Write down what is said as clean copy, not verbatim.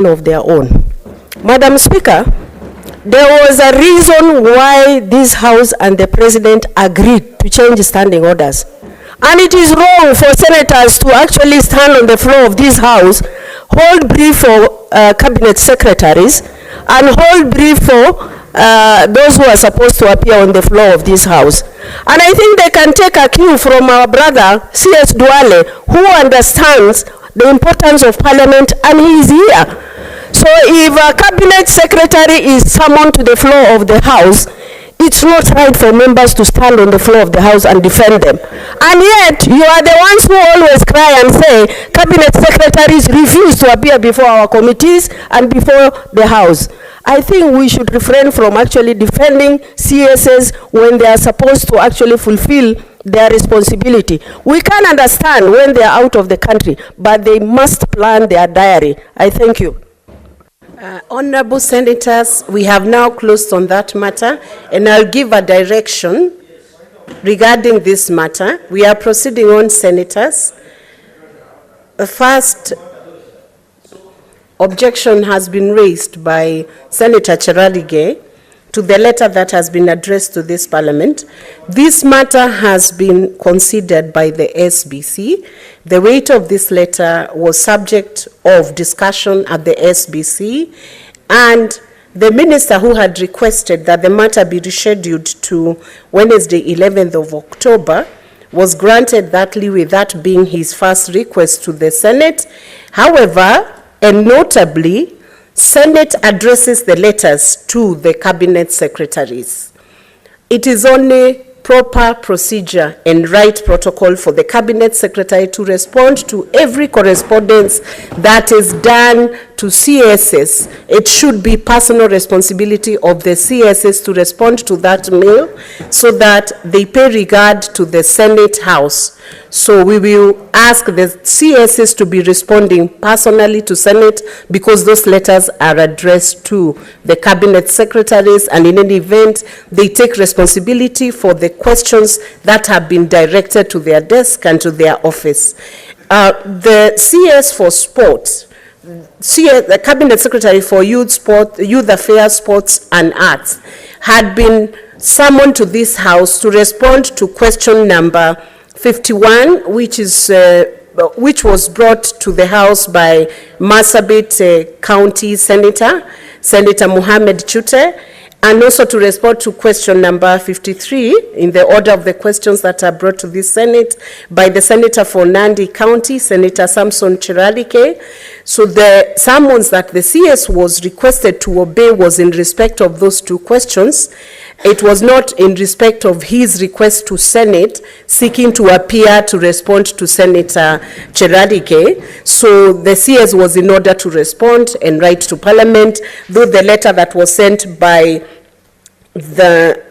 of their own. Madam Speaker, there was a reason why this House and the President agreed to change standing orders. And it is wrong for senators to actually stand on the floor of this House, hold brief for cabinet secretaries, and hold brief for those who are supposed to appear on the floor of this House. And I think they can take a cue from our brother, C.S. Duale, who understands the importance of Parliament, and he is here. So if a cabinet secretary is summoned to the floor of the House, it's not right for members to stand on the floor of the House and defend them. And yet, you are the ones who always cry and say, cabinet secretaries refuse to appear before our committees and before the House. I think we should refrain from actually defending CSs when they are supposed to actually fulfill their responsibility. We can understand when they are out of the country, but they must plan their diary. I thank you. Honorable Senators, we have now closed on that matter, and I'll give a direction regarding this matter. We are proceeding on, Senators. The first objection has been raised by Senator Cherargei to the letter that has been addressed to this Parliament. This matter has been considered by the SBC. The weight of this letter was subject of discussion at the SBC, and the minister who had requested that the matter be rescheduled to Wednesday, 11th of October, was granted that leeway, that being his first request to the Senate. However, and notably, Senate addresses the letters to the cabinet secretaries. It is only proper procedure and right protocol for the cabinet secretary to respond to every correspondence that is done to CSS. It should be personal responsibility of the CSS to respond to that mail so that they pay regard to the Senate House. So we will ask the CSS to be responding personally to Senate because those letters are addressed to the cabinet secretaries, and in any event, they take responsibility for the questions that have been directed to their desk and to their office. The CS for Sport, the Cabinet Secretary for Youth, Sport, Youth Affairs, Sports and Arts, had been summoned to this House to respond to question number 51, which was brought to the House by Marsabit County Senator Mohammed Chute, and also to respond to question number 53 in the order of the questions that are brought to this Senate by the Senator for Nandi County, Senator Samson Cherargei. So the summons that the CS was requested to obey was in respect of those two questions. It was not in respect of his request to Senate seeking to appear to respond to Senator Cherargei. So the CS was in order to respond and write to Parliament, though the letter that was sent by the